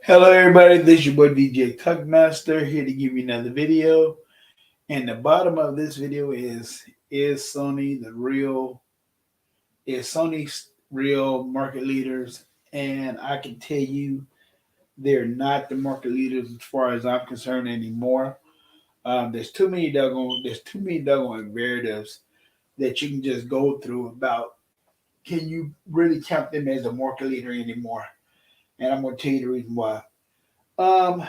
Hello everybody, this is your boy DJ Tuckmaster here to give you another video. And the bottom of this video is Sony the real is Sony's real market leaders, and I can tell you they're not the market leaders as far as I'm concerned anymore. There's too many doggone imperatives that you can just go through about can you really count them as a market leader anymore? And I'm gonna tell you the reason why. Um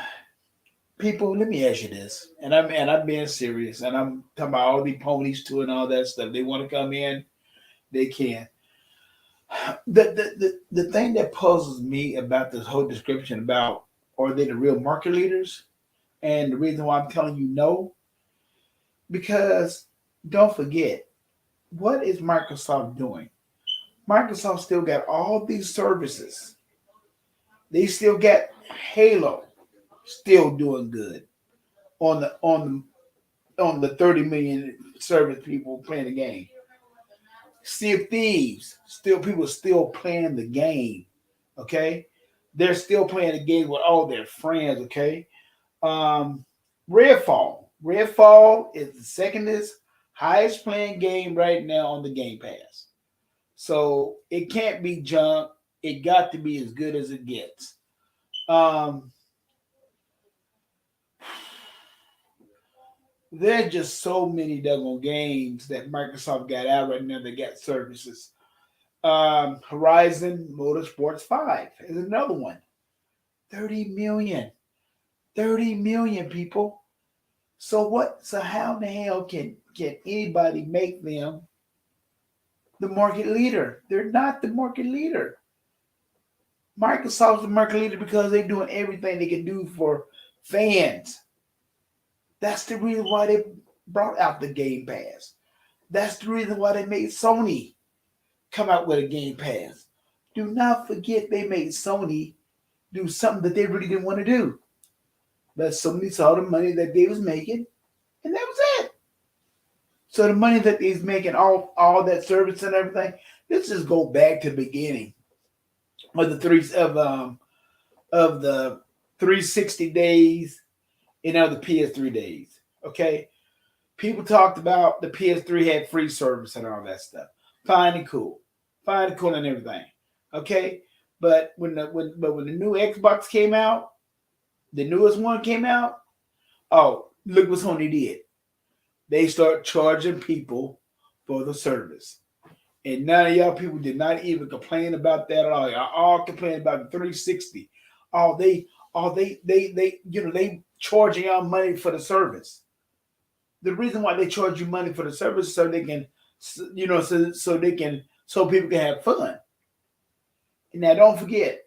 People, let me ask you this, and I'm being serious, and I'm talking about all the ponies too and all that stuff. They want to come in, they can. The thing that puzzles me about this whole description about are they the real market leaders, and the reason why I'm telling you no, because don't forget what is Microsoft doing. Microsoft still got all these services. They still got Halo, still doing good on the 30 million service people playing the game. Sea of Thieves, still people still playing the game. Okay, they're still playing the game with all their friends. Okay, um, Redfall is the secondest highest playing game right now on the Game Pass. So it can't be junk. It got to be as good as it gets. Um, there's just so many doggone games that Microsoft got out right now that got services. Horizon Motorsports 5 is another one. 30 million. 30 million people. So what? So how in the hell can anybody make them the market leader? They're not the market leader. Microsoft's the market leader because they're doing everything they can do for fans. That's the reason why they brought out the Game Pass. That's the reason why they made Sony come out with a Game Pass. Do not forget they made Sony do something that they really didn't want to do. But Sony saw the money that they was making, and that was it. So the money that they's making, all that service and everything, let's just go back to the beginning of the 360 days and of the PS3 days. Okay, people talked about the PS3 had free service and all that stuff. Fine and cool and everything. Okay, but when the new Xbox came out, the newest one came out. Oh, look what Sony did. They start charging people for the service, and none of y'all people did not even complain about that at all. Y'all all complain about the 360. Oh, they charging y'all money for the service. The reason why they charge you money for the service is so they can, so people can have fun. And now don't forget,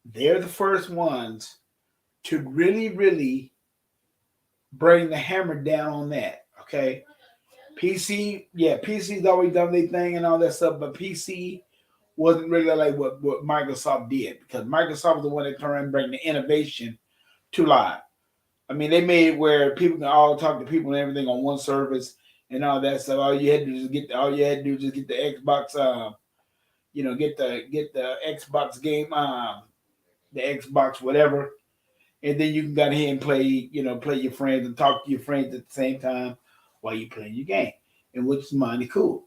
they're the first ones to really, really bring the hammer down on that. Okay, PC's always done their thing and all that stuff, but PC wasn't really like what Microsoft did because Microsoft was the one that turned and bring the innovation to life. I mean, they made it where people can all talk to people and everything on one service and all that stuff. All you had to do is just get the Xbox, get the Xbox game, the Xbox whatever, and then you can go ahead and play your friends and talk to your friends at the same time while you're playing your game, and which is mighty cool.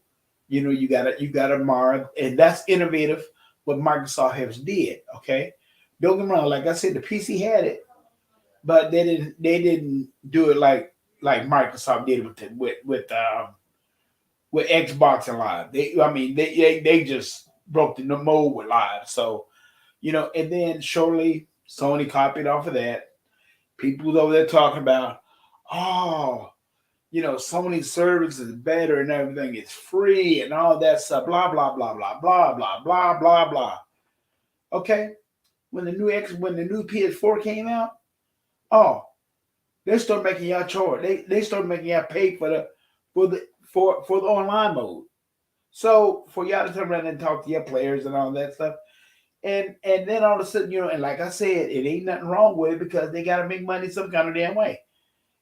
You got a Mara, and that's innovative. What Microsoft has did. Okay, don't get me wrong. Like I said, the PC had it, but they didn't do it like Microsoft did with Xbox and Live. They just broke the mold with Live. So and then surely Sony copied off of that. People over there talking about, oh, Sony's service is better and everything. It's free and all that stuff. Blah blah blah blah blah blah blah blah blah. Okay, when the new PS4 came out, oh, they start making y'all charge. They start making y'all pay for the online mode. So for y'all to turn around and talk to your players and all that stuff, and then all of a sudden, and like I said, it ain't nothing wrong with it because they gotta make money some kind of damn way.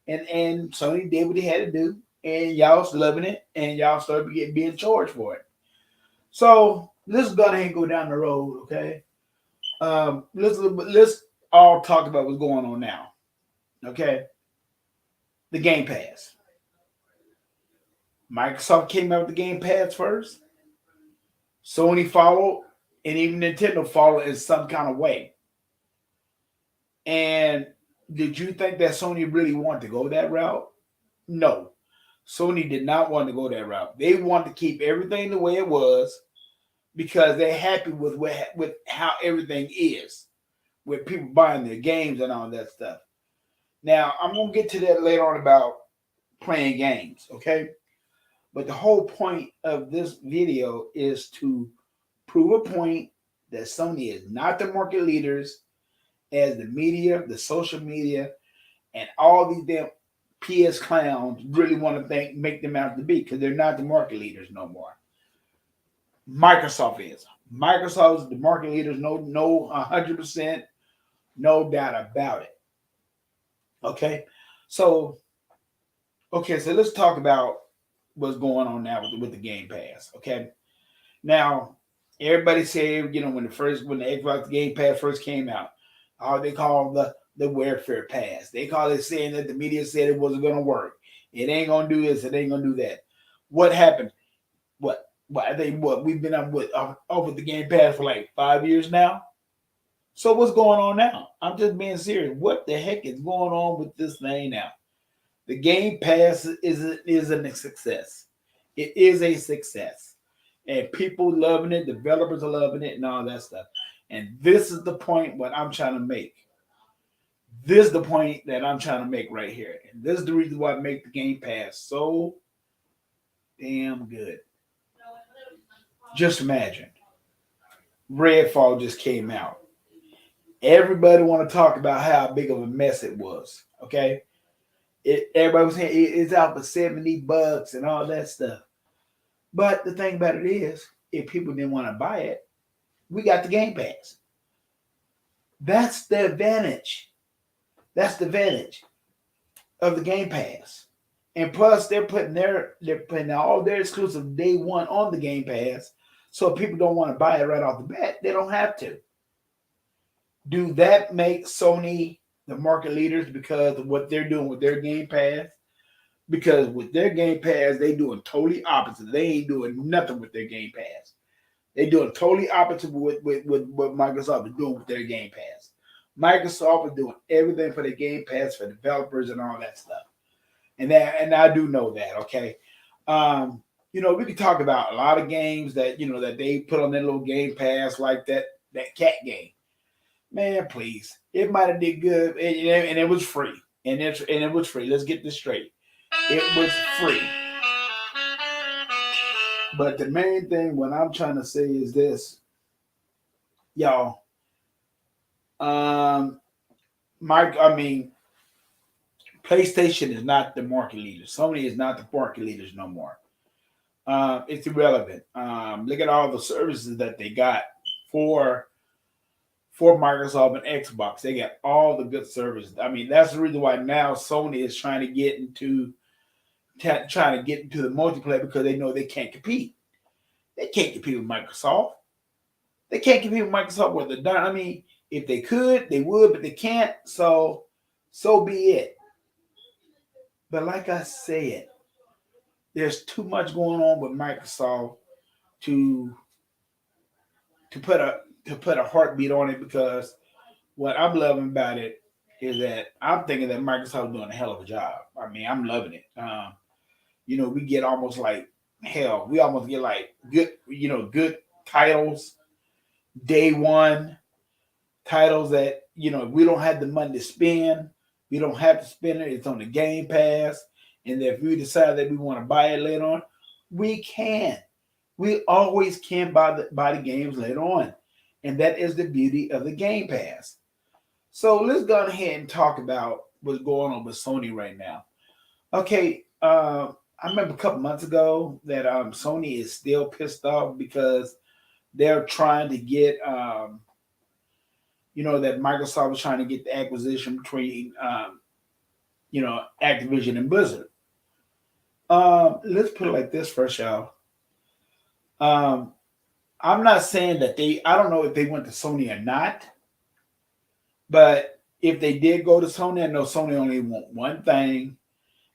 And Sony did what they had to do, and y'all's loving it, and y'all started being charged for it. So let's go ahead and go down the road, okay? Let's all talk about what's going on now. Okay, the Game Pass. Microsoft came out with the Game Pass first. Sony followed, and even Nintendo followed in some kind of way. And did you think that Sony really wanted to go that route? No. Sony did not want to go that route. They wanted to keep everything the way it was because they're happy with how everything is, with people buying their games and all that stuff. Now, I'm gonna get to that later on about playing games, okay? But the whole point of this video is to prove a point that Sony is not the market leaders as the media, the social media, and all these damn PS clowns really want to make them out to be, because they're not the market leaders no more. Microsoft is. Microsoft is the market leaders, no, 100%, no doubt about it. Okay, so let's talk about what's going on now with the Game Pass. Okay, now everybody said, when the Xbox Game Pass first came out, they call the welfare pass. They call it, saying that the media said it wasn't going to work. It ain't going to do this. It ain't going to do that. What happened? I think we've been up with the Game Pass for like 5 years now. So what's going on now? I'm just being serious. What the heck is going on with this thing now? The Game Pass is a success. It is a success, and people loving it. Developers are loving it, and all that stuff. And this is the point what I'm trying to make. This is the point that I'm trying to make right here, and this is the reason why I make the Game Pass so damn good. Just imagine, Redfall just came out. Everybody want to talk about how big of a mess it was. Okay, everybody was saying it's out for $70 and all that stuff. But the thing about it is, if people didn't want to buy it, we got the Game Pass. That's the advantage. That's the advantage of the Game Pass. And plus, they're putting all their exclusive day one on the Game Pass, so if people don't want to buy it right off the bat, they don't have to. Do that make Sony the market leaders because of what they're doing with their Game Pass? Because with their Game Pass, they doing totally opposite. They ain't doing nothing with their Game Pass. They doing totally opposite with what Microsoft is doing with their Game Pass. Microsoft is doing everything for the Game Pass for developers and all that stuff. And I do know that, okay? We can talk about a lot of games that that they put on their little Game Pass, like that cat game. Man, please, it might have did good, and it was free, and it was free. Let's get this straight. It was free. But the main thing, what I'm trying to say is this, y'all. PlayStation is not the market leader. Sony is not the market leaders no more. It's irrelevant. Look at all the services that they got for Microsoft and Xbox. They got all the good services. That's the reason why now Sony is trying to get into the multiplayer, because they know they can't compete. They can't compete with Microsoft. They can't compete with Microsoft with the done. If they could, they would, but they can't. So be it. But like I said, there's too much going on with Microsoft to put a heartbeat on it, because what I'm loving about it is that I'm thinking that Microsoft is doing a hell of a job. I'm loving it. We get almost like hell. We almost get like good titles, day one titles that we don't have the money to spend. We don't have to spend it. It's on the Game Pass, and if we decide that we want to buy it later on, we can. We always can buy the games later on, and that is the beauty of the Game Pass. So let's go ahead and talk about what's going on with Sony right now. Okay, I remember a couple months ago that Sony is still pissed off because they're trying to get, that Microsoft was trying to get the acquisition between, Activision and Blizzard. Let's put it like this first, y'all. I'm not saying that I don't know if they went to Sony or not, But if they did go to Sony, I know Sony only want one thing,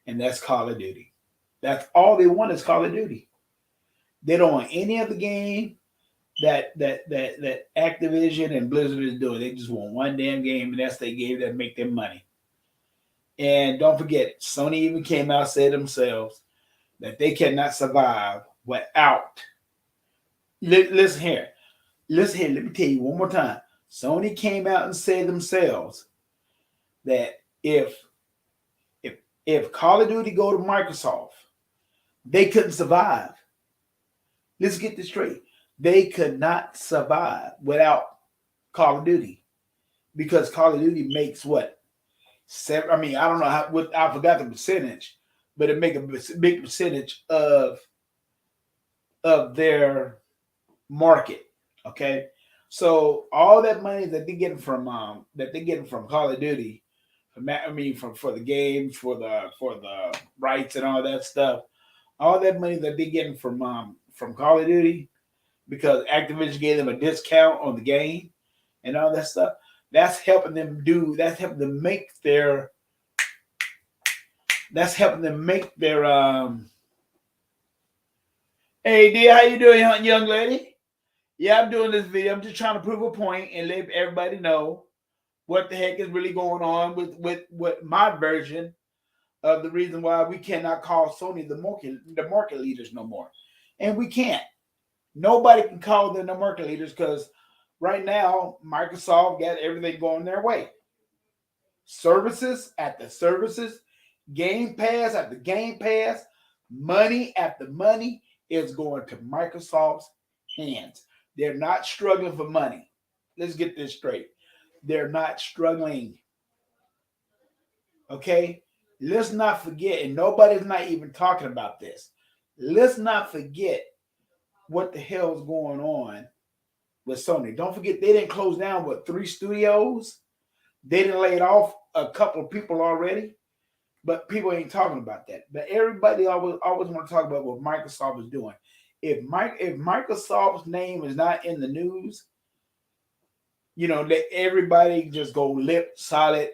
and that's Call of Duty. That's all they want is Call of Duty. They don't want any other game that Activision and Blizzard is doing. They just want one damn game, and that's their game that make them money. And don't forget, Sony even came out and said themselves that they cannot survive without. Listen here, listen here. Let me tell you one more time. Sony came out and said themselves that if if Call of Duty go to Microsoft, they couldn't survive. Let's get this straight. They could not survive without Call of Duty because Call of Duty makes what? I mean, I don't know how. What I forgot the percentage, but it make a big percentage of their market. Okay, so all that money that they're getting from Call of Duty, from for the games, for the rights and all that stuff, all that money that they're getting from Call of Duty, because Activision gave them a discount on the game and all that stuff. That's helping them do. That's helping them make their. That's helping them make their. Hey, dear, how you doing, young lady? Yeah, I'm doing this video. I'm just trying to prove a point and let everybody know what the heck is really going on with my version of the reason why we cannot call Sony the market leaders no more, and we can't. Nobody can call them the market leaders because right now Microsoft got everything going their way. Services after services, Game Pass after Game Pass, money after money is going to Microsoft's hands. They're not struggling for money. Let's get this straight. They're not struggling. Okay? Let's not forget, and nobody's not even talking about this. Let's not forget what the hell is going on with Sony. Don't forget, they didn't close down, 3 studios? They didn't lay off a couple of people already, but people ain't talking about that. But everybody always want to talk about what Microsoft is doing. If Microsoft's name is not in the news, let everybody just go lip solid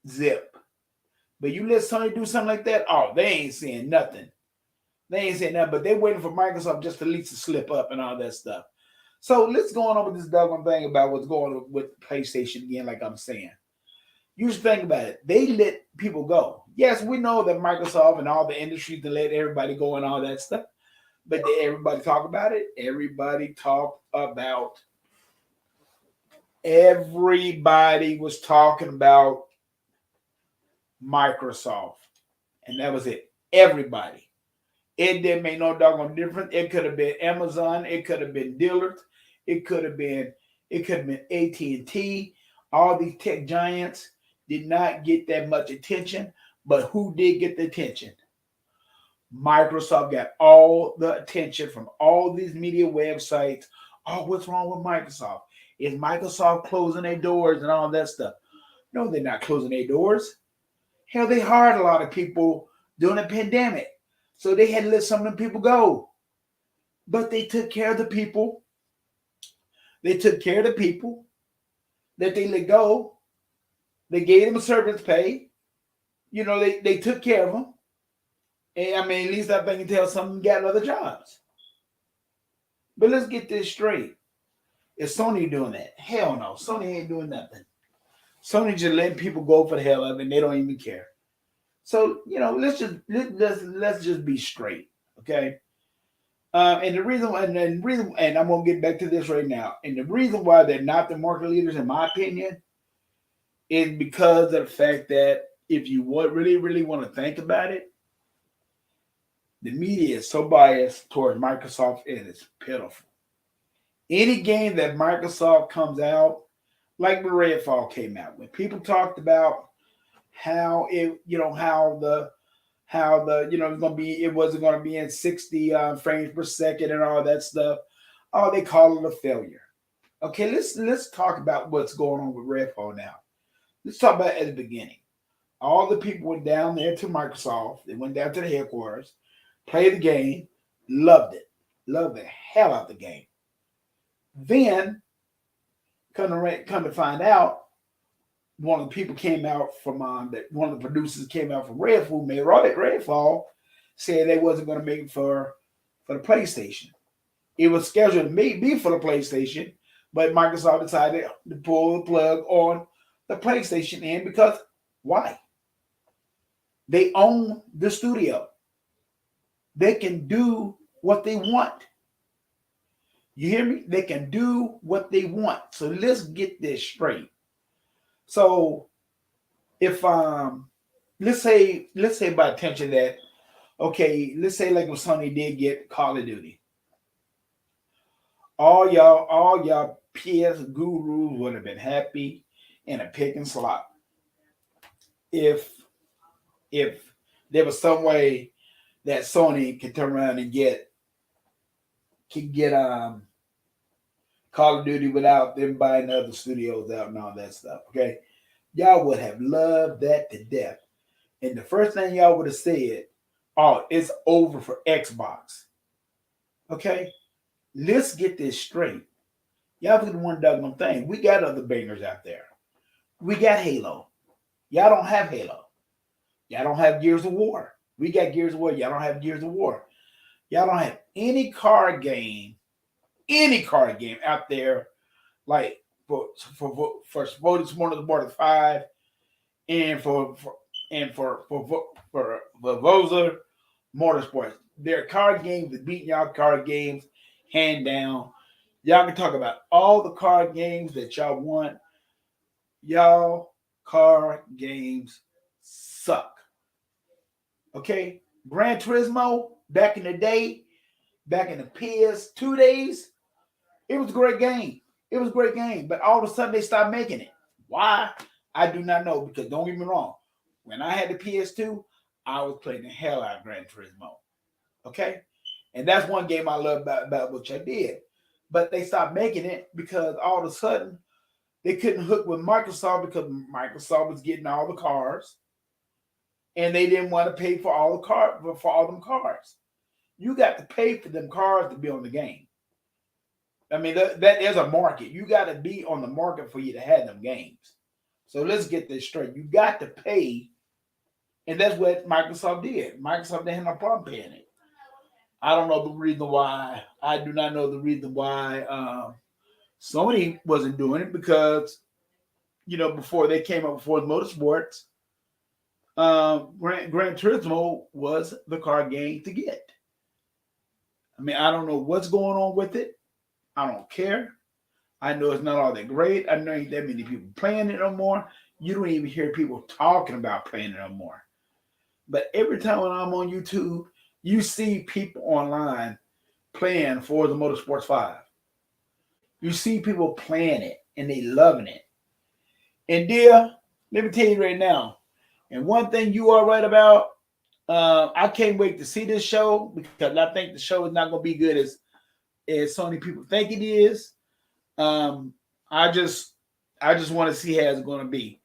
zip. But you let Sony do something like that, oh, they ain't saying nothing. They ain't saying nothing, but they're waiting for Microsoft just at least to slip up and all that stuff. So let's go on with this doggone thing about what's going on with PlayStation again, like I'm saying. You should think about it. They let people go. Yes, we know that Microsoft and all the industries to let everybody go and all that stuff. But did everybody talk about it? Everybody was talking about Microsoft. And that was it. Everybody. It didn't make no doggone difference. It could have been Amazon. It could have been Dillard's. It could have been AT&T. All these tech giants did not get that much attention. But who did get the attention? Microsoft got all the attention from all these media websites. Oh, what's wrong with Microsoft? Is Microsoft closing their doors and all that stuff? No, they're not closing their doors. Hell, they hired a lot of people during the pandemic. So they had to let some of them people go. But they took care of the people. They took care of the people that they let go. They gave them a severance pay. They took care of them. And I mean, at least I think until some of them got other jobs. But let's get this straight. Is Sony doing that? Hell no. Sony ain't doing nothing. Sony just letting people go for the hell of it, and they don't even care. So, let's just be straight, okay? And the reason, and I'm gonna get back to this right now. And the reason why they're not the market leaders, in my opinion, is because of the fact that if you really, really want to think about it, the media is so biased towards Microsoft, it is pitiful. Any game that Microsoft comes out, like the Redfall came out, when people talked about how it, it wasn't going to be in 60 frames per second and all that stuff. Oh, they call it a failure. Okay, let's talk about what's going on with Redfall now. Let's talk about it at the beginning. All the people went down there to Microsoft. They went down to the headquarters, played the game, loved it, loved the hell out of the game. Then, come to find out, one of the people came out from that one of the producers came out from Redfall, made Redfall, said they wasn't going to make it for the PlayStation. It was scheduled to be for the PlayStation, but Microsoft decided to pull the plug on the PlayStation end because why? They own the studio. They can do what they want. You hear me? They can do what they want. So let's get this straight. So if let's say by attention that okay, let's say like when Sony did get Call of Duty, all y'all PS gurus would have been happy in a pick and slot if if there was some way that Sony could turn around and get Call of Duty without them buying other studios out and all that stuff. Okay, y'all would have loved that to death. And the first thing y'all would have said, "Oh, it's over for Xbox." Okay, let's get this straight. Y'all forget one doggone thing. We got other bangers out there. We got Halo. Y'all don't have Halo. Y'all don't have Gears of War. We got Gears of War. Y'all don't have Gears of War. Y'all don't have any card game out there like for Motorsport 5 and for Voza Motorsports. They're card games that beat y'all card games hand down. Y'all can talk about all the card games that y'all want. Y'all card games suck. Okay? Gran Turismo, back in the day, back in the PS2 days, it was a great game. It was a great game. But all of a sudden they stopped making it. Why? I do not know. Because don't get me wrong. When I had the PS2, I was playing the hell out of Gran Turismo. Okay? And that's one game I love about what I did. But they stopped making it because all of a sudden they couldn't hook with Microsoft because Microsoft was getting all the cars. And they didn't want to pay for all them cars. You got to pay for them cars to be on the game. I mean, that is a market. You got to be on the market for you to have them games. So let's get this straight. You got to pay, and that's what Microsoft did. Microsoft didn't have no problem paying it. I don't know the reason why. I do not know the reason why Sony wasn't doing it because, before they came up with Ford Motorsports, Gran Turismo was the car game to get. I mean, I don't know what's going on with it. I don't care. I know it's not all that great. I know ain't that many people playing it no more. You don't even hear people talking about playing it no more. But every time when I'm on YouTube, you see people online playing Forza Motorsports 5. You see people playing it and they loving it. And dear, let me tell you right now, and one thing you are right about, I can't wait to see this show because I think the show is not going to be good as Sony people think it is. I just want to see how it's going to be.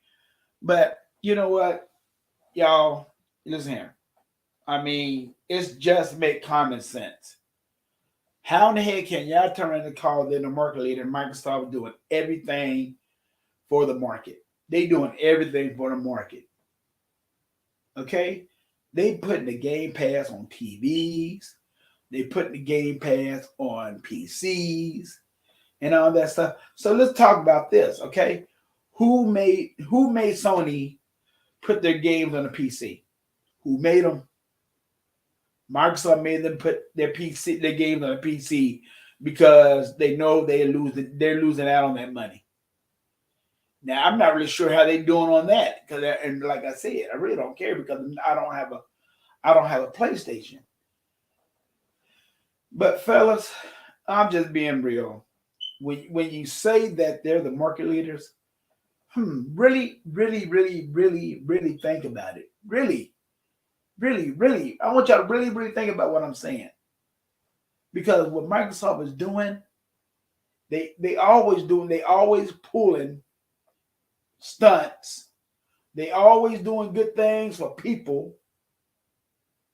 But you know what, y'all, listen here. I mean, it's just make common sense. How in the heck can y'all turn around and call them the market leader and Microsoft doing everything for the market? They doing everything for the market. Okay? They putting the Game Pass on TVs. They putting the Game Pass on PCs and all that stuff. So let's talk about this, okay? Who made Sony put their games on the PC? Who made them? Microsoft made them put their games on the PC because they know they're losing out on that money. Now I'm not really sure how they're doing on that and like I said, I really don't care because I don't have a PlayStation. But fellas, I'm just being real. When you say that they're the market leaders, really, really, really, really, really think about it. Really, really, really. I want y'all to really, really think about what I'm saying. Because what Microsoft is doing, they always pulling stunts. They always doing good things for people.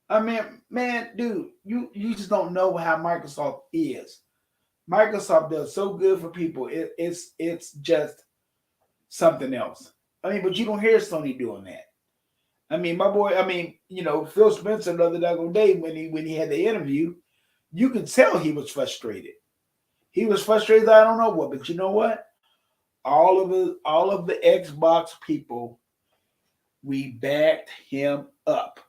I mean, man, dude, you just don't know how Microsoft is. Microsoft does so good for people. It's just something else. I mean, but you don't hear Sony doing that. I mean, my boy. I mean, Phil Spencer the other day when he had the interview, you could tell he was frustrated. He was frustrated. I don't know what, but you know what? All of the Xbox people, we backed him up.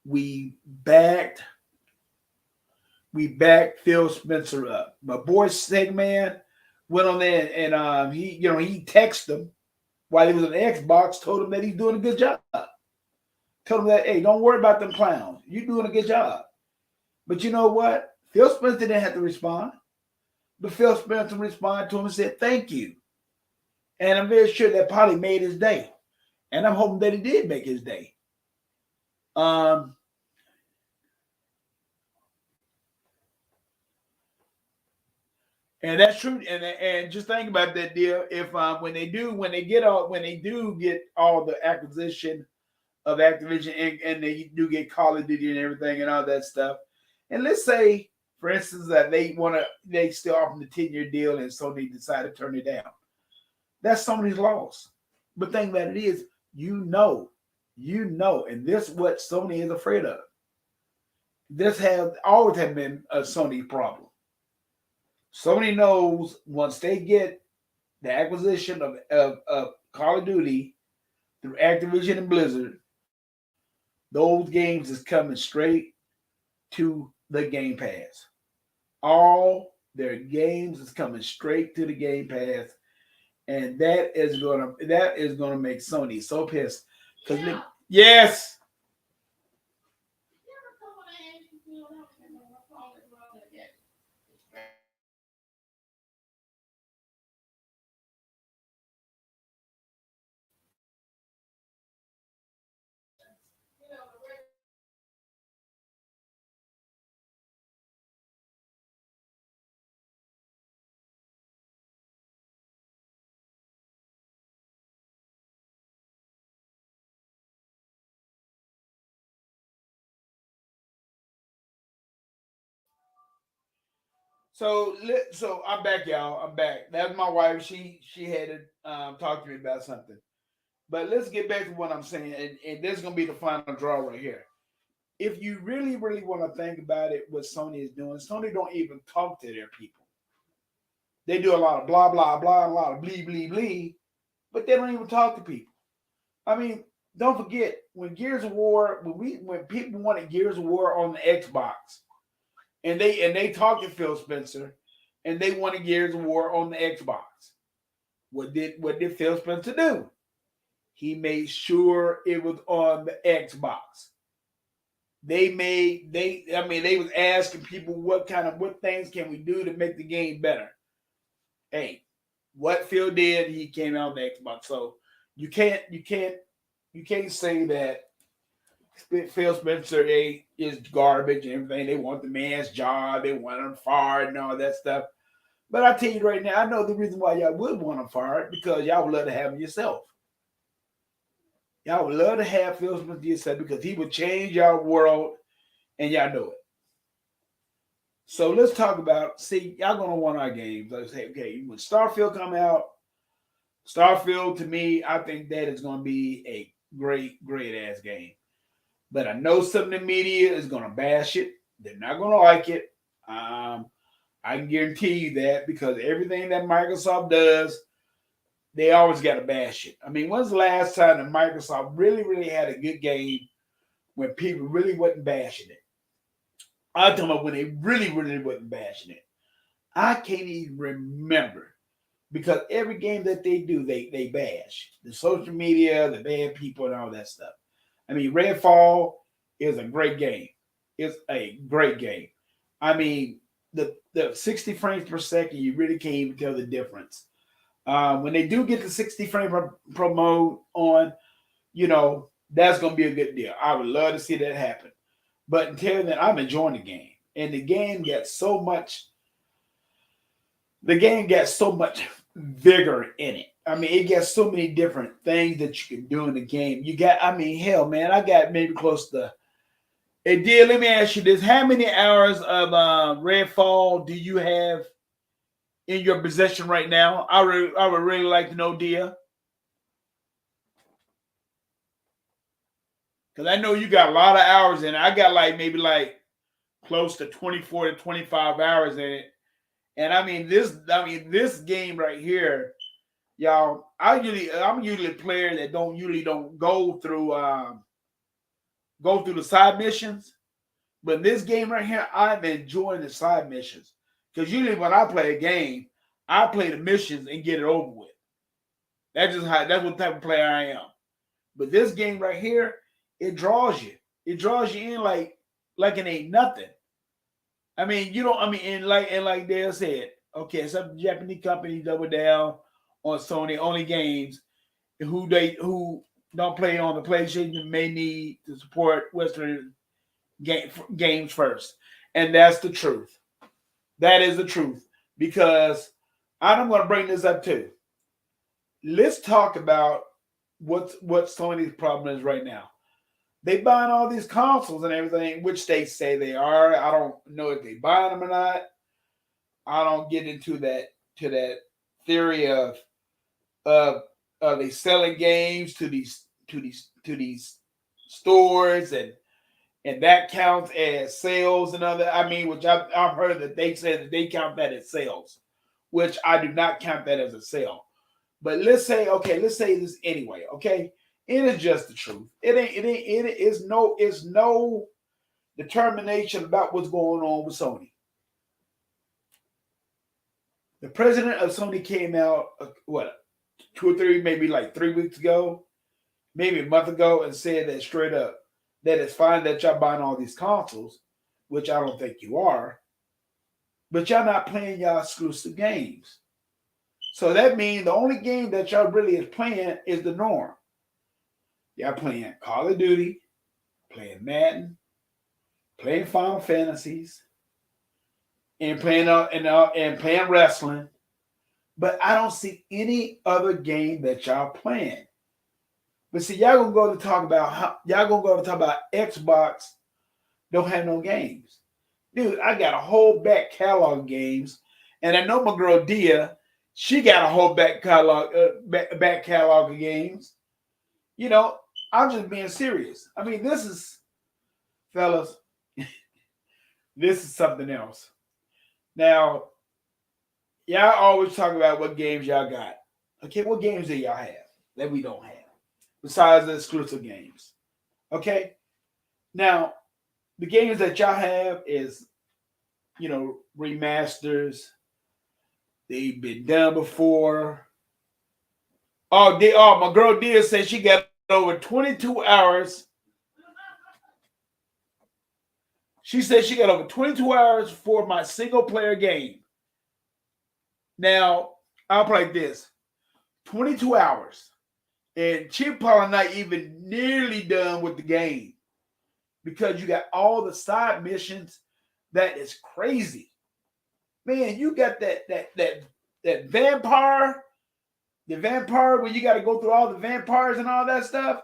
We backed we backed Phil Spencer up. My boy Segman went on there and he texted him while he was on the Xbox, told him that he's doing a good job. Told him that, hey, don't worry about them clowns. You're doing a good job. But you know what? Phil Spencer didn't have to respond. But Phil Spencer responded to him and said, thank you. And I'm very sure that probably made his day. And I'm hoping that he did make his day. Um, and that's true. And just think about that deal. If when they do get all the acquisition of Activision and they do get Call of Duty and everything and all that stuff. And let's say, for instance, that they still offer the 10-year deal and Sony decide to turn it down. That's Sony's loss. But the thing about it is, and this is what Sony is afraid of. This has always have been a Sony problem. Sony knows once they get the acquisition of Call of Duty through Activision and Blizzard, those games is coming straight to the Game Pass. All their games is coming straight to the Game Pass, and that is gonna make Sony so pissed. Yes. So I'm back, y'all. I'm back. That's my wife. She had to talk to me about something. But let's get back to what I'm saying, and this is gonna be the final draw right here. If you really, really want to think about it, what Sony is doing, Sony don't even talk to their people. They do a lot of blah blah blah, a lot of blee blee blee, but they don't even talk to people. I mean, don't forget when Gears of War, when people wanted Gears of War on the Xbox, and they talked to Phil Spencer, and they wanted Gears of War on the Xbox. What did Phil Spencer do? He made sure it was on the Xbox. They was asking people what things can we do to make the game better. Hey, what Phil did, he came out on the Xbox. So you can't say that Phil Spencer is garbage and everything. They want the man's job, they want him fired and all that stuff. But I tell you right now, I know the reason why y'all would want him fired because y'all would love to have him yourself. Y'all would love to have Phil Spencer yourself because he would change y'all world, and y'all know it. So let's talk about. See, y'all gonna want our games. Let's say, okay, when Starfield come out, Starfield to me, I think that is gonna be a great ass game. But I know some of the media is gonna bash it. They're not gonna like it. I can guarantee you that because everything that Microsoft does, they always got to bash it. I mean, when's the last time that Microsoft really, really had a good game when people really wasn't bashing it? I'm talking about when they really, really wasn't bashing it. I can't even remember because every game that they do, they bash. The social media, the bad people, and all that stuff. I mean, Redfall is a great game. It's a great game. I mean, the 60 frames per second, you really can't even tell the difference. When they do get the 60 frame per mode on, that's going to be a good deal. I would love to see that happen. But until then, I'm enjoying the game. And the game got so much vigor in it. I mean, it got so many different things that you can do in the game. Hell, man, I got maybe close to. Hey, dear, let me ask you this. How many hours of Redfall do you have in your possession right now? I would really like to know, dear. Because I know you got a lot of hours in it. I got like maybe like close to 24 to 25 hours in it. And this game right here, y'all. I'm usually a player that don't go through the side missions. But in this game right here, I'm enjoying the side missions. Because usually when I play a game, I play the missions and get it over with. That's what type of player I am. But this game right here, it draws you. It draws you in like it ain't nothing. I mean, you don't. I mean, and like Dale said, okay, some Japanese company double down on Sony only games who don't play on the PlayStation may need to support Western games first, and that's the truth. That is the truth because I'm going to bring this up too. Let's talk about what Sony's problem is right now. They buying all these consoles and everything, which they say they are. I don't know if they buying them or not. I don't get into that theory of they selling games to these stores and that counts as sales and other. I mean, which I've heard that they say that they count that as sales, which I do not count that as a sale. But let's say this anyway. Okay, it is just the truth. It is no determination about what's going on with Sony. The president of Sony came out, what, 2 or 3, maybe like 3 weeks ago, maybe a month ago, and said that straight up that it's fine that y'all buying all these consoles, which I don't think you are, but y'all not playing y'all exclusive games. So that means the only game that y'all really is playing is the norm. Y'all playing Call of Duty, playing Madden, playing Final Fantasies, and playing wrestling. But I don't see any other game that y'all playing. But see, y'all gonna go to talk about Xbox don't have no games. Dude, I got a whole back catalog of games, and I know my girl Dia, she got a whole back catalog of games. You know, I'm just being serious. I mean, fellas, this is something else. Now, y'all always talk about what games y'all got. Okay, what games do y'all have that we don't have besides the exclusive games? Okay, now the games that y'all have is, remasters. They've been done before. My girl Dia said she got over 22 hours. She said she got over 22 hours for my single player game. Now, I'll play this. 22 hours. And she probably not even nearly done with the game. Because you got all the side missions. That is crazy. Man, you got that vampire. The vampire where you got to go through all the vampires and all that stuff.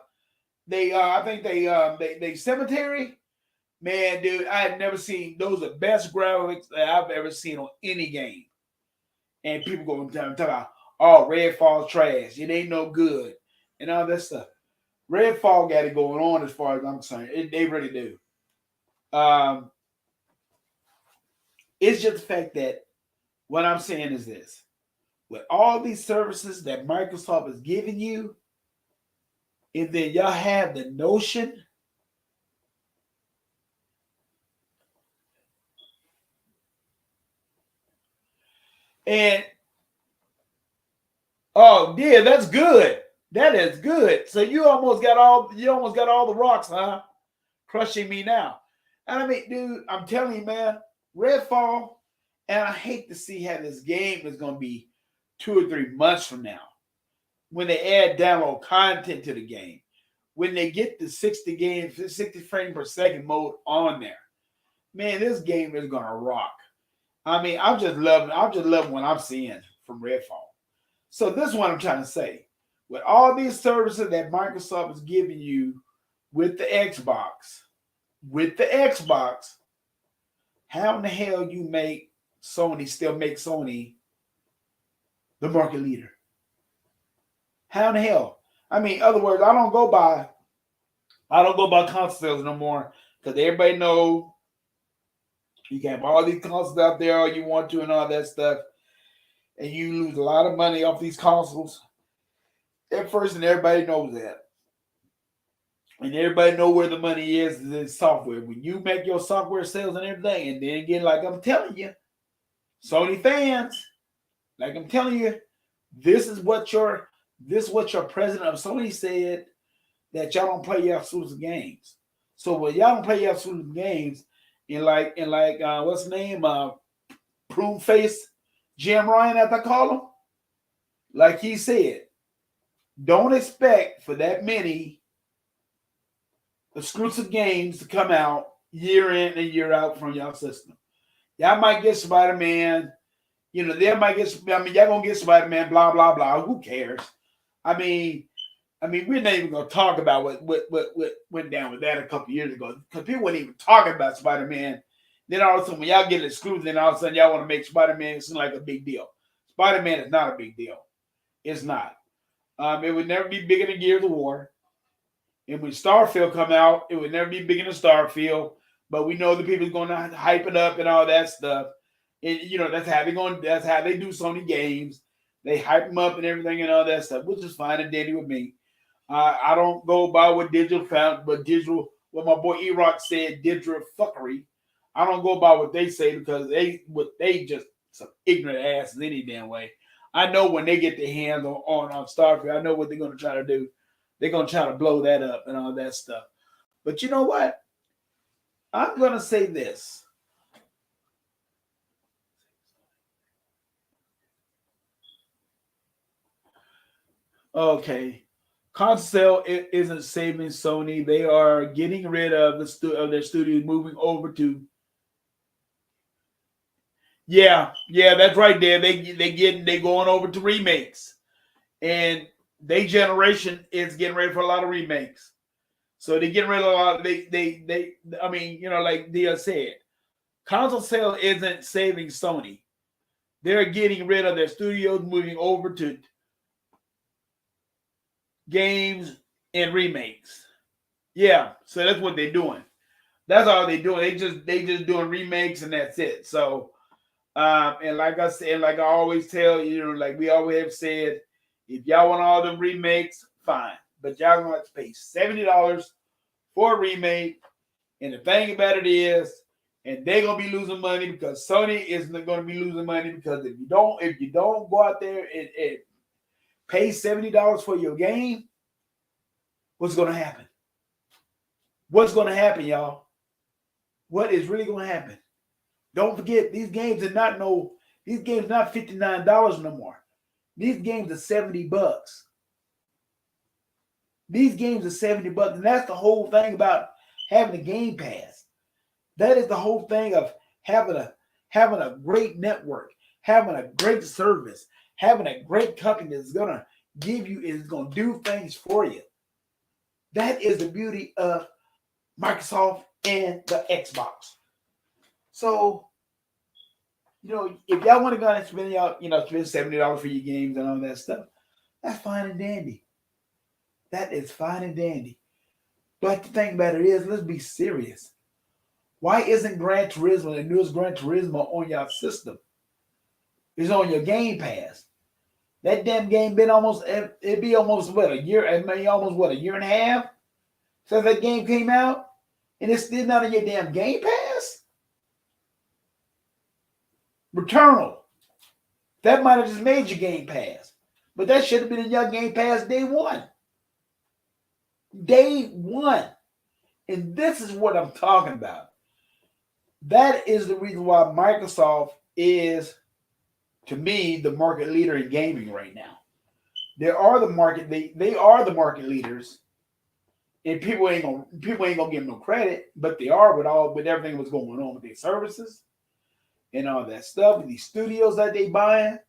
I think they cemetery. Man, dude, I had never seen those are the best graphics that I've ever seen on any game. And people go and talk about, Redfall's trash. It ain't no good. And all that stuff. Redfall got it going on as far as I'm concerned. They really do. It's just the fact that what I'm saying is this. With all these services that Microsoft is giving you, and then y'all have the notion and yeah, that's good. That is good. So you almost got all the rocks, huh? Crushing me now. And I mean, dude, I'm telling you, man, Redfall, and I hate to see how this game is gonna be 2 or 3 months from now. When they add download content to the game, when they get the 60 frame per second mode on there, man, this game is gonna rock. I mean, I'm just loving what I'm seeing from Redfall. So this is what I'm trying to say. With all these services that Microsoft is giving you with the Xbox, how in the hell you still make Sony the market leader? How in the hell? I mean, in other words, I don't go by I don't go by console sales no more because everybody know you can have all these consoles out there all you want to and all that stuff, and you lose a lot of money off these consoles at first, and everybody knows that. And everybody know where the money is in software. When you make your software sales and everything, and then again, like I'm telling you, Sony fans, like I'm telling you, this is what your president of Sony said, that y'all don't play your exclusive games. So when y'all don't play your exclusive games, what's the name? Prune face Jim Ryan, as I call him, like he said, don't expect for that many exclusive games to come out year in and year out from y'all system. Y'all might get Spider-Man, they might get, y'all gonna get Spider-Man, blah, blah, blah. Who cares? I mean, we're not even gonna talk about what went down with that a couple years ago. Because people weren't even talking about Spider-Man. Then all of a sudden, when y'all get exclusive, then all of a sudden y'all want to make Spider-Man seem like a big deal. Spider-Man is not a big deal. It's not. It would never be bigger than Gears of War. And when Starfield come out, it would never be bigger than Starfield. But we know the people are going to hype it up and all that stuff. And that's how that's how they do Sony games. They hype them up and everything and all that stuff, which is fine and dandy with me. I don't go by what digital found, but what my boy E-Rock said, digital fuckery. I don't go by what they say because they just some ignorant asses any damn way. I know when they get their hands on Starfield, I know what they're going to try to do. They're going to try to blow that up and all that stuff. But you know what? I'm going to say this. Okay. Console isn't saving Sony. They are getting rid of their studios, moving over to. Yeah, that's right there. They going over to remakes, and their generation is getting ready for a lot of remakes. So they getting rid of a lot. They. I mean, like Dia said, console sale isn't saving Sony. They're getting rid of their studios, moving over to games and remakes. Yeah, so that's what they're doing. That's all they're doing. They just doing remakes and that's it. So, and like I said, like I always tell like we always have said, if y'all want all them remakes, fine, but y'all gonna have to pay $70 for a remake. And the thing about it is, and they're gonna be losing money because Sony isn't gonna be losing money because if you don't go out there and pay $70 for your game, what's gonna happen? What's gonna happen, y'all? What is really gonna happen? Don't forget, these games are not $59 no more. These games are $70. These games are $70, and that's the whole thing about having a Game Pass. That is the whole thing of having a great network, having a great service, having a great company that's gonna is gonna do things for you. That is the beauty of Microsoft and the Xbox. So, if y'all want to go and spend spend $70 for your games and all that stuff, that's fine and dandy. That is fine and dandy. But the thing about it is, let's be serious. Why isn't Gran Turismo, the newest Gran Turismo, on your system? It's on your Game Pass. That damn game it'd be almost what, a year, a year and a half since that game came out, and it's still not on your damn Game Pass? Returnal. That might have just made your Game Pass. But that should have been in your Game Pass day one. Day one. And this is what I'm talking about. That is the reason why Microsoft is, to me, the market leader in gaming right now. They are the market leaders, and people ain't gonna give them no credit, but they are with everything that's going on with their services and all that stuff, and these studios that they buying,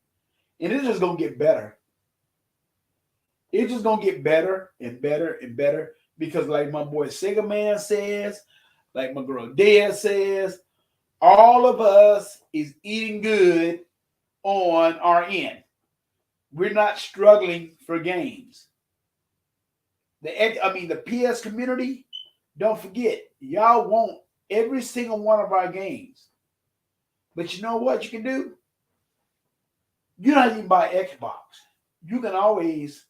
and it's just gonna get better. It's just gonna get better and better and better because, like my boy Sega Man says, like my girl Dea says, all of us is eating good on our end. We're not struggling for games. The PS community Don't forget, y'all want every single one of our games. But you know what you can do? You don't even buy Xbox. You can always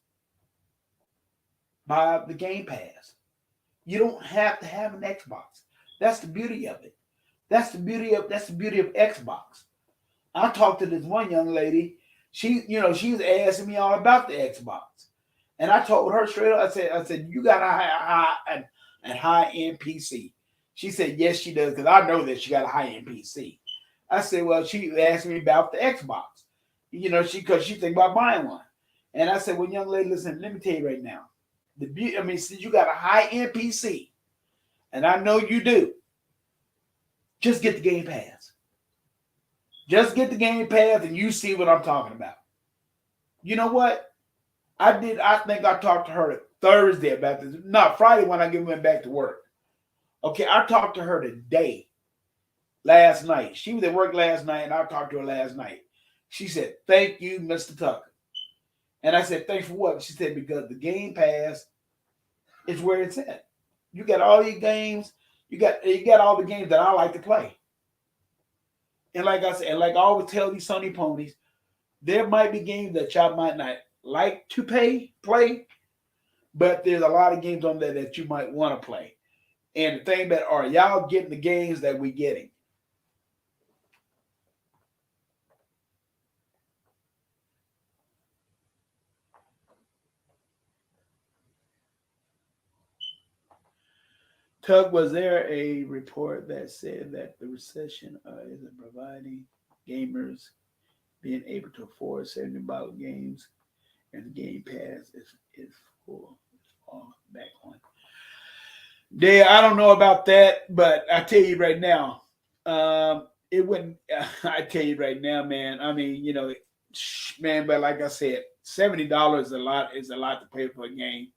buy the Game Pass. You don't have to have an Xbox. That's the beauty of it. That's the beauty of Xbox. I talked to this one young lady. She was asking me all about the Xbox, and I told her straight up. I said, you got a high end PC. She said, yes, she does, because I know that she got a high end PC. I said, well, she asked me about the Xbox. Because she think about buying one, and I said, well, young lady, listen, let me tell you right now. Since you got a high end PC, and I know you do, just get the Game Pass. Just get the Game Pass, and you see what I'm talking about. You know what? I did. I think I talked to her Thursday about this. Not Friday when I went back to work. Okay, I talked to her today, last night. She was at work last night, and I talked to her last night. She said, "Thank you, Mr. Tucker." And I said, "Thanks for what?" She said, "Because the Game Pass is where it's at. You got all these games. You got all the games that I like to play." And like I said, and like I always tell these Sony ponies, there might be games that y'all might not like to play, but there's a lot of games on there that you might want to play. And the thing that are y'all getting the games that we getting. Tug, was there a report that said that the recession isn't providing gamers being able to afford $70 games and the Game Pass is full back on? Yeah, I don't know about that, but I tell you right now, it wouldn't. I tell you right now, man. I mean, man, but like I said, $70 is a lot to pay for a game,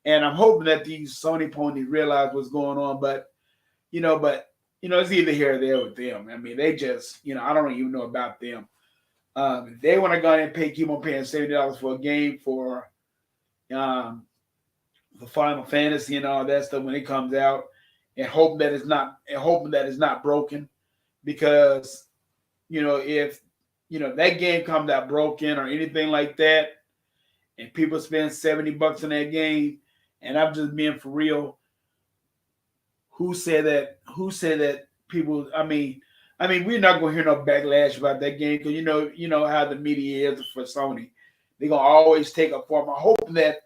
and I'm hoping that these Sony ponies realize what's going on. But it's either here or there with them. I mean, they just, I don't even know about them. If they want to go ahead and keep on paying $70 for a game for um, the Final Fantasy and all that stuff when it comes out, and hoping that it's not broken, because if that game comes out broken or anything like that, and people spend $70 on that game, and I'm just being for real, who said that? Who said that people? I mean, we're not gonna hear no backlash about that game, because you know how the media is for Sony. They're gonna always take up for them. I hope that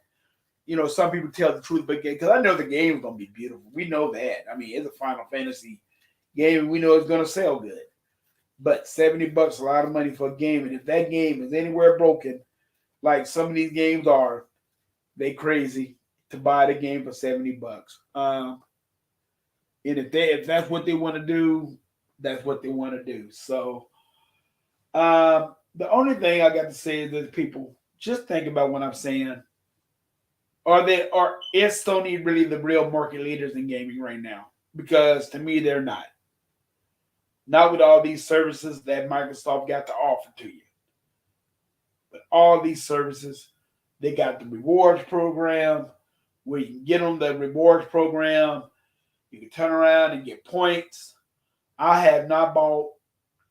some people tell the truth about the game, because I know the game is gonna be beautiful. We know that. I mean, it's a Final Fantasy game. We know it's gonna sell good. But $70, a lot of money for a game, and if that game is anywhere broken, like some of these games are, they crazy to buy the game for $70. And if that's what they want to do, that's what they want to do. So the only thing I got to say is that people just think about what I'm saying. Is Sony really the real market leaders in gaming right now? Because to me, they're not. Not with all these services that Microsoft got to offer to you. But all these services, they got the rewards program where you can get on the rewards program. You can turn around and get points. I have not bought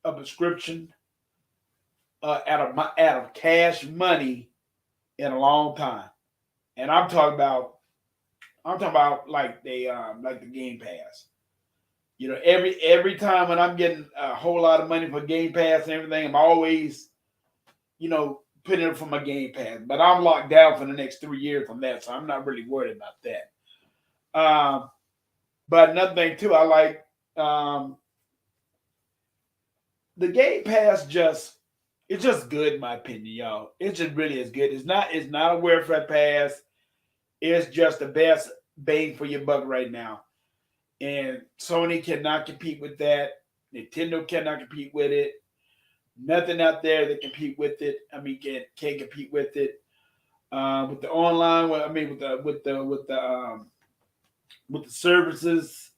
a prescription out of cash money in a long time, and I'm talking about like the Game Pass. Every time when I'm getting a whole lot of money for Game Pass and everything, I'm always, putting it for my Game Pass. But I'm locked down for the next 3 years from that, so I'm not really worried about that. But another thing too, I like the Game Pass. It's just good in my opinion, y'all. It just really is good. It's not a welfare pass. It's just the best bang for your buck right now. And Sony cannot compete with that. Nintendo cannot compete with it. Nothing out there that compete with it. I mean, can compete with it. With the online, I mean, with the services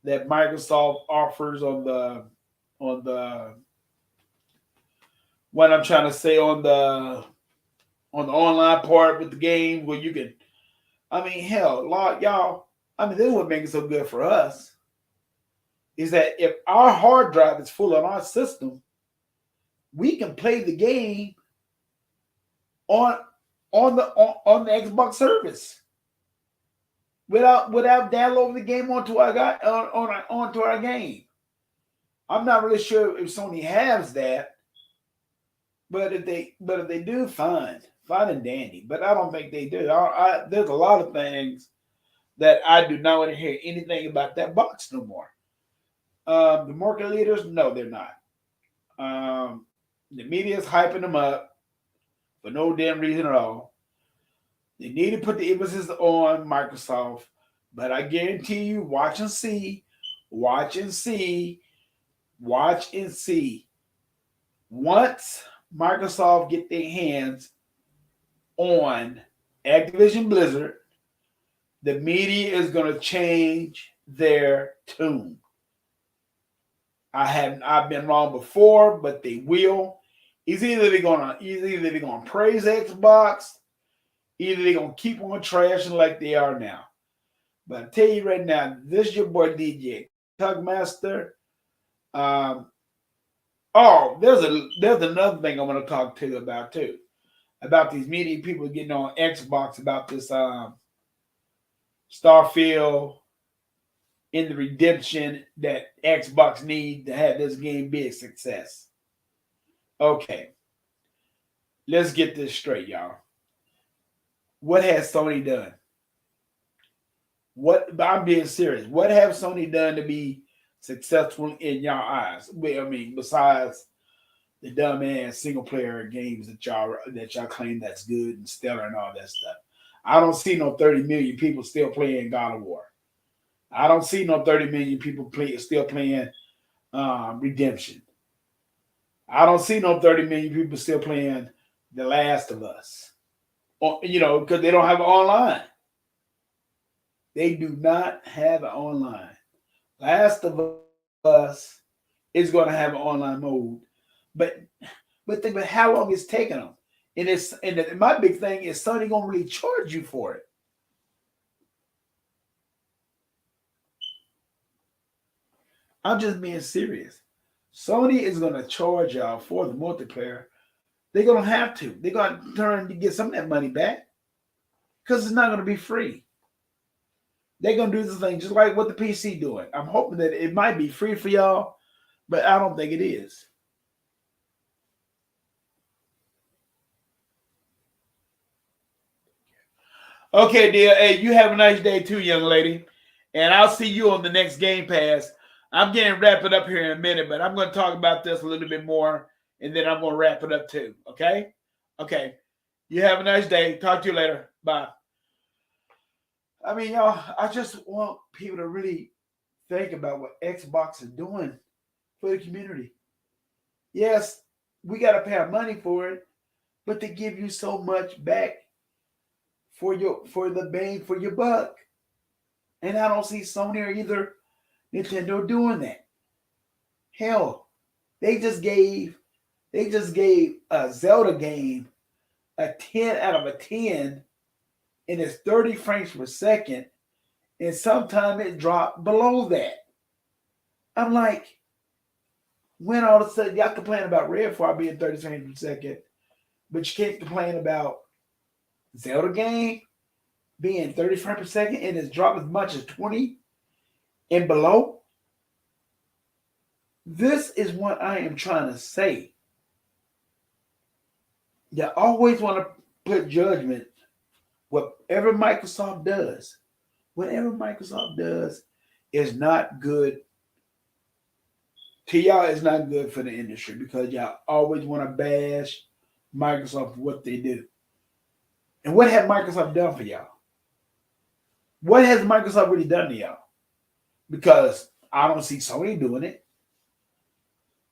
that Microsoft offers on the what I'm trying to say on the online part with the game, where you can, I mean, hell, lot y'all. I mean, this is what makes it so good for us is that if our hard drive is full on our system, we can play the game on on the Xbox service without downloading the game onto our onto our game. I'm not really sure if Sony has that, but if they do, fine and dandy. But I don't think they do. There's a lot of things that I do not want to hear anything about that box no more. The market leaders, no, they're not. The media is hyping them up for no damn reason at all. They need to put the emphasis on Microsoft, but I guarantee you, watch and see, watch and see. Once Microsoft get their hands on Activision Blizzard, the media is going to change their tune. I've been wrong before, but they will. Either they're gonna praise Xbox, either they're gonna keep on trashing like they are now. But I tell you right now, this is your boy DJ Tugmaster. There's another thing I want to talk to you about too. About these media people getting on Xbox about this Starfield in the redemption that Xbox need to have this game be a success. Okay, let's get this straight, y'all. What has Sony done? I'm being serious. What have Sony done to be successful in y'all eyes? Well, I mean, besides the dumbass single player games that y'all claim that's good and stellar and all that stuff. I don't see no 30 million people still playing God of War. I don't see no 30 million people still playing Redemption. I don't see no 30 million people still playing The Last of Us. Because they don't have it online. They do not have it online. Last of Us is going to have an online mode. But think about how long it's taking them. And my big thing is Sony going to really charge you for it. I'm just being serious. Sony is going to charge y'all for the multiplayer. They're going to have to. They're going to turn to get some of that money back because it's not going to be free. They're going to do the thing just like what the PC doing. I'm hoping that it might be free for y'all, but I don't think it is. Okay, dear. Hey, you have a nice day too, young lady. And I'll see you on the next Game Pass. I'm getting wrap it up here in a minute, but I'm going to talk about this a little bit more, and then I'm going to wrap it up too. Okay? Okay. You have a nice day. Talk to you later. Bye. I mean, y'all, I just want people to really think about what Xbox is doing for the community. Yes, we got to pay our money for it, but they give you so much back for the bang for your buck. And I don't see Sony or either Nintendo doing that. Hell, they just gave a Zelda game a 10 out of a 10, and it's 30 frames per second, and sometimes it dropped below that. I'm like, when all of a sudden y'all complain about Redfall being 30 frames per second, but you can't complain about Zelda game being 30 frames per second and it's dropped as much as 20 and below. This is what I am trying to say. You always want to put judgment. Whatever Microsoft does is not good. To y'all, it's not good for the industry because y'all always want to bash Microsoft for what they do. And what has Microsoft done for y'all? What has Microsoft really done to y'all? Because I don't see Sony doing it.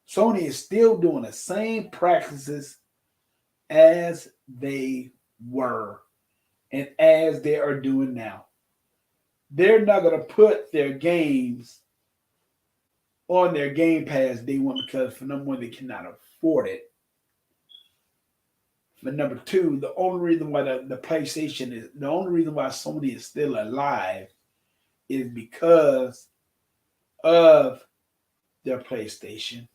Sony is still doing the same practices as they were and as they are doing now. They're not going to put their games on their Game Pass day one because for number one, they cannot afford it. For number two, the only reason why the only reason why Sony is still alive is because of their PlayStation.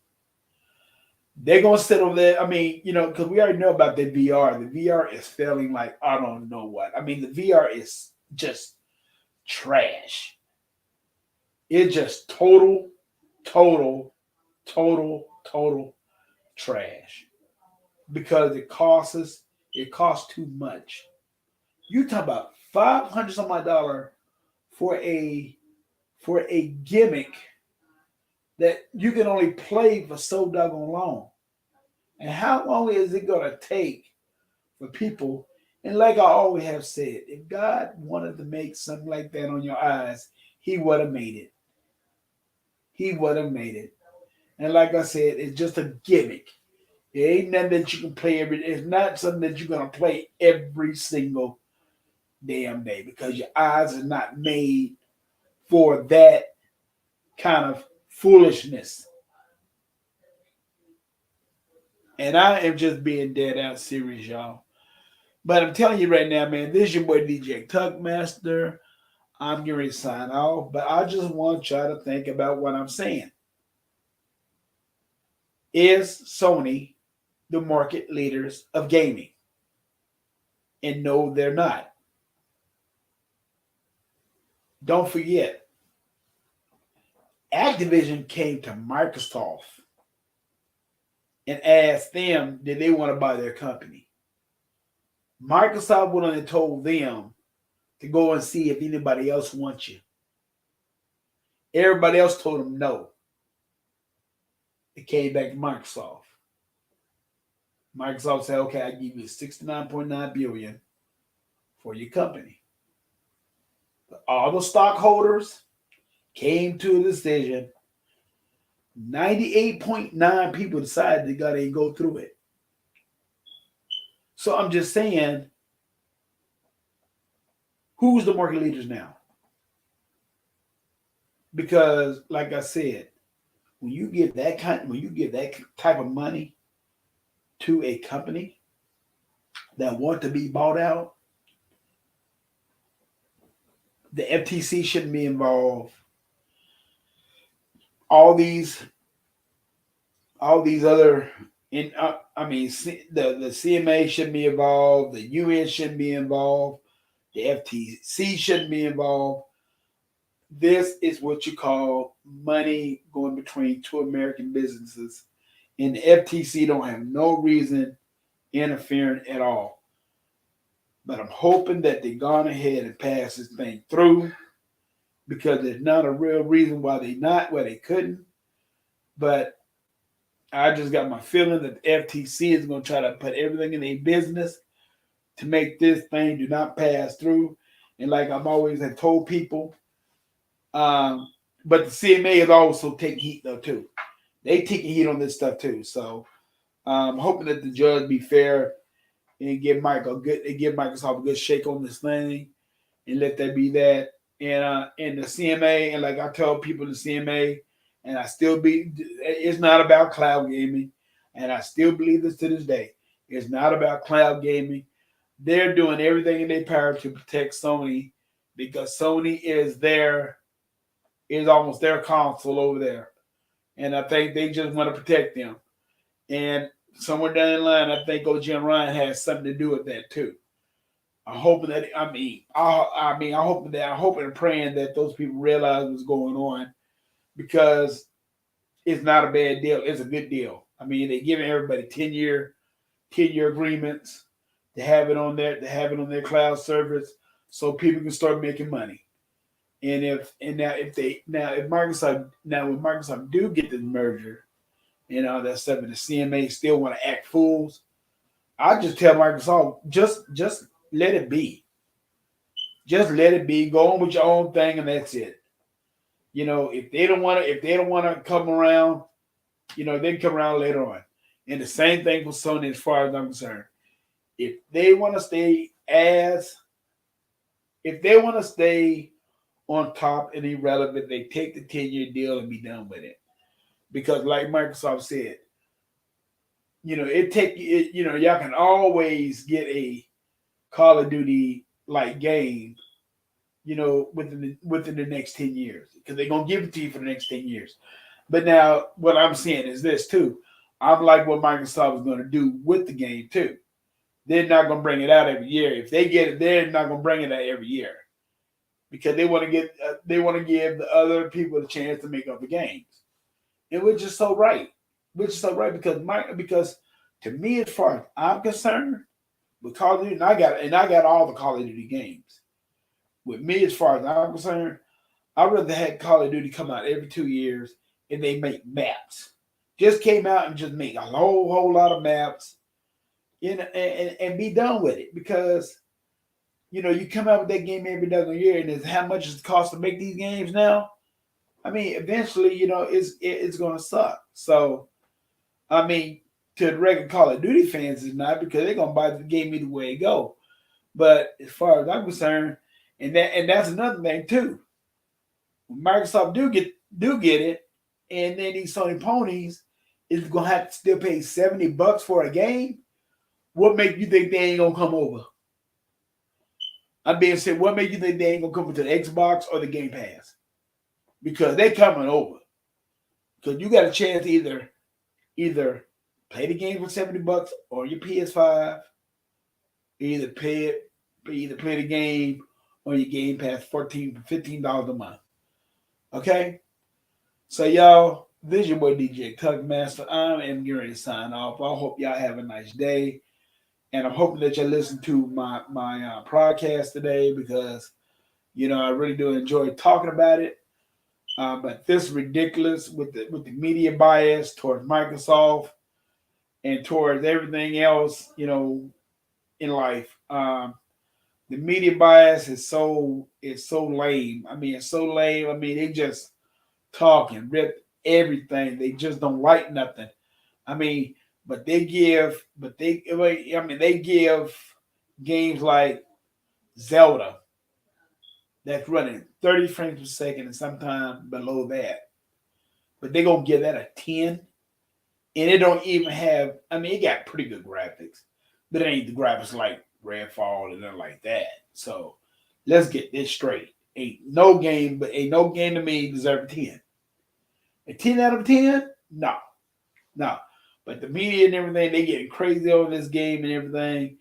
They're gonna sit over there. I mean, because we already know about the VR. The VR is failing like I don't know what. I mean, the VR is just trash. It's just total, total trash because it costs too much. You talk about $500 some odd dollar for a gimmick that you can only play for so doggone long. And how long is it gonna take for people? And like I always have said, if God wanted to make something like that on your eyes, He would have made it. He would have made it. And like I said, it's just a gimmick. It ain't nothing that you can play every. It's not something that you're gonna play every single damn day because your eyes are not made for that kind of foolishness. And I am just being dead out serious, y'all. But I'm telling you right now, man, this is your boy DJ Tuckmaster. I'm getting ready to sign off, but I just want y'all to think about what I'm saying. Is Sony the market leaders of gaming? And no, they're not. Don't forget, Activision came to Microsoft and asked them, did they want to buy their company? Microsoft went on and told them to go and see if anybody else wants you. Everybody else told them no. It came back to Microsoft. Microsoft said, okay, I give you 69.9 billion for your company. But all the stockholders came to a decision. 98.9 people decided they gotta go through it. So I'm just saying, who's the market leaders now? Because, like I said, when you give that type of money to a company that want to be bought out, the FTC shouldn't be involved. All these other, the CMA shouldn't be involved. The UN shouldn't be involved. The FTC shouldn't be involved. This is what you call money going between two American businesses, and the FTC don't have no reason interfering at all. But I'm hoping that they've gone ahead and passed this thing through because there's not a real reason why they couldn't. But I just got my feeling that the FTC is going to try to put everything in their business to make this thing do not pass through. And like I've always had told people, but the CMA is also taking heat though too. They taking heat on this stuff too. So I'm hoping that the judge be fair and give Microsoft a good shake on this thing and let that be that. And the CMA, and like I tell people in the CMA, and it's not about cloud gaming, and I still believe this to this day. It's not about cloud gaming. They're doing everything in their power to protect Sony because Sony is almost their console over there. And I think they just want to protect them. And somewhere down the line, I think OG and Ryan has something to do with that too. I'm hoping that I hope and praying that those people realize what's going on because it's not a bad deal. It's a good deal. I mean, they're giving everybody 10-year agreements to have it on their cloud service so people can start making money. And if Microsoft do get this merger and all that stuff, and the CMA still want to act fools, I just tell Microsoft just let it be. Just let it be. Go on with your own thing, and that's it. If they don't want to come around, they can come around later on. And the same thing for Sony, as far as I'm concerned. If they want to stay on top and irrelevant, they take the 10-year deal and be done with it. Because, like Microsoft said, y'all can always get a Call of Duty like game, within the next 10 years, because they're gonna give it to you for the next 10 years. But now, what I'm saying is this too. I'm like what Microsoft is going to do with the game too. They're not going to bring it out every year. If they get it, they're not going to bring it out every year because they want to give the other people a chance to make other games, and which is so right. Which is so right because to me, as far as I'm concerned, with Call of Duty, and I got all the Call of Duty games. With me, as far as I'm concerned, I'd rather have Call of Duty come out every 2 years and they make maps. Just came out and just make a whole lot of maps, and be done with it, because you come out with that game every dozen year, and it's how much it costs to make these games now. I mean, eventually, it's going to suck. So, I mean, to the regular Call of Duty fans, it's not, because they're going to buy the game either way it go. But as far as I'm concerned, and that's another thing too. When Microsoft do get it, and then these Sony ponies is gonna have to still pay $70 for a game. What make you think they ain't gonna come over? I'm being said, what make you think they ain't gonna come to the Xbox or the Game Pass? Because they coming over. Because you got a chance to either play the game for $70 or your PS5, either play the game on your Game Pass $15 a month. Okay? So y'all, this is your boy DJ Tuckmaster. I am getting ready to sign off. I hope y'all have a nice day. And I'm hoping that you listen to my podcast today, because I really do enjoy talking about it. But this is ridiculous with the media bias towards Microsoft and towards everything else, in life. The media bias is so lame. I mean, it's so lame. I mean, they just talk and rip everything. They just don't like nothing. I mean, they give games like Zelda that's running 30 frames per second and sometimes below that. But they're gonna give that a 10. And it don't even have, I mean, it got pretty good graphics, but it ain't the graphics like Redfall and nothing like that. So let's get this straight. Ain't no game to me deserve a 10. A 10 out of 10? No. No. But the media and everything, they getting crazy over this game and everything,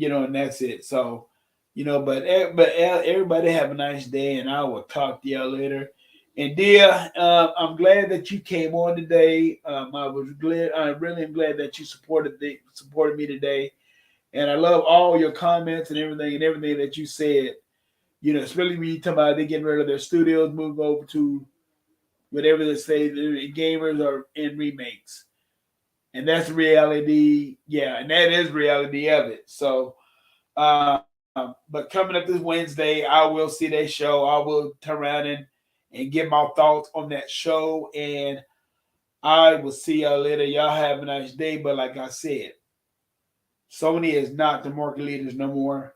and that's it. So, but everybody have a nice day, and I will talk to y'all later. And dear, I'm glad that you came on today. I was glad. I really am glad that you supported me today, and I love all your comments and everything that you said. Especially when you talk about they getting rid of their studios, move over to whatever they say, the gamers are in remakes. And that's reality. Yeah, and that is reality of it. So, but coming up this Wednesday, I will see that show. I will turn around and get my thoughts on that show. And I will see y'all later. Y'all have a nice day. But like I said, Sony is not the market leaders no more.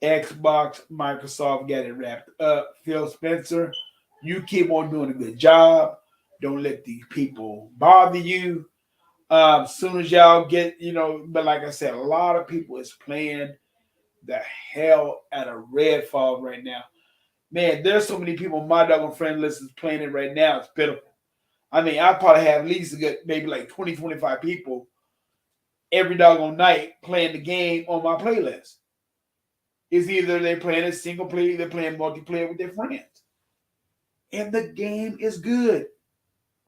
Xbox, Microsoft got it wrapped up. Phil Spencer, you keep on doing a good job. Don't let these people bother you. Soon as y'all get, but like I said, a lot of people is playing the hell out of Redfall right now. Man, there's so many people, my doggone friend list is playing it right now. It's pitiful. I mean, I probably have at least a good, maybe like 20, 25 people every doggone night playing the game on my playlist. It's either they're playing a single player, they're playing multiplayer with their friends. And the game is good.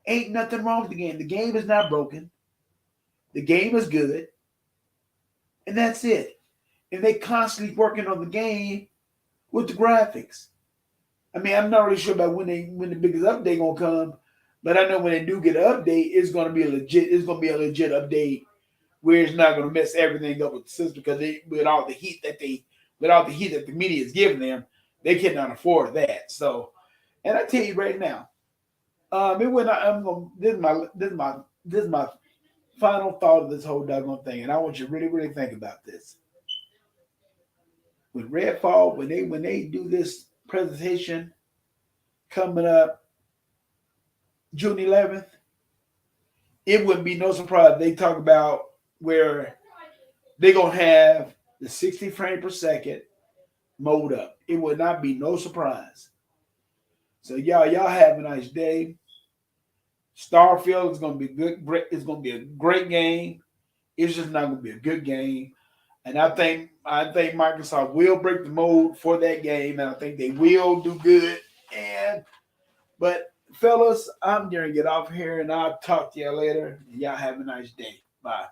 Ain't nothing wrong with the game. The game is not broken. The game is good. And that's it. And they constantly working on the game with the graphics. I mean, I'm not really sure about when the biggest update gonna come, but I know when they do get an update, it's gonna be a legit update where it's not gonna mess everything up with the system, because with all the heat that the media is giving them, they cannot afford that. So, and I tell you right now, this is my final thought of this whole doggone thing, and I want you to really, really think about this. With Redfall, when they do this presentation coming up June 11th, it wouldn't be no surprise if they talk about where they're gonna have the 60 frame per second, mode up. It will not be no surprise. So y'all have a nice day. Starfield is gonna be good. It's gonna be a great game. It's just not gonna be a good game. And I think Microsoft will break the mold for that game, and I think they will do good. And but fellas, I'm gonna get off here, and I'll talk to y'all later. Y'all have a nice day. Bye.